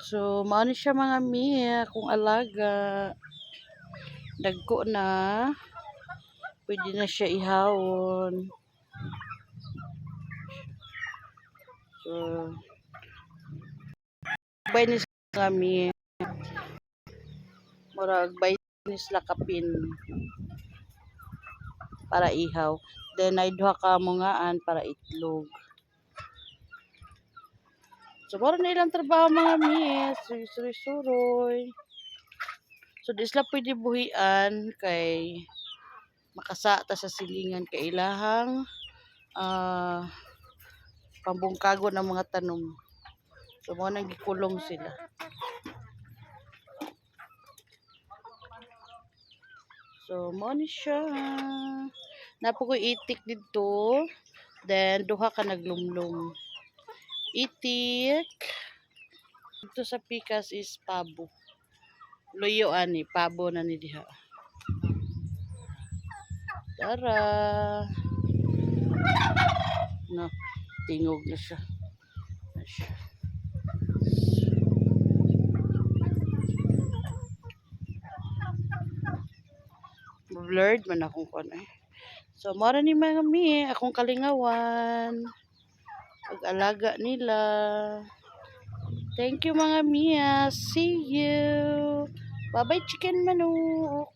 So, mao ni siya mga miya kung alaga. Dagko na. Pwede na siya ihawon. So, bay ni mga miya. Murag bay ni sila kapin para ihaw. Then, ay duha ka mungaan para itlog. So, mura na ilang trabaho mga miss. Suroy-suroy. So, di sila pwede buhian kay makasata sa silingan kay ilahang pambungkago ng mga tanom. So, mo nang gikulong sila. So, mo ni siya. Napo ko itik dito. Then, duha ka naglumlum. Itik. Ito sa pikas is pabo. Luyo ani, pabo na ni diha. Tara. No, tingog na siya. Blurred man akong kon eh. So, mara ni mga mi, akong kalingawan. Pag-alaga nila. Thank you mga Mia. See you. Bye-bye chicken manok.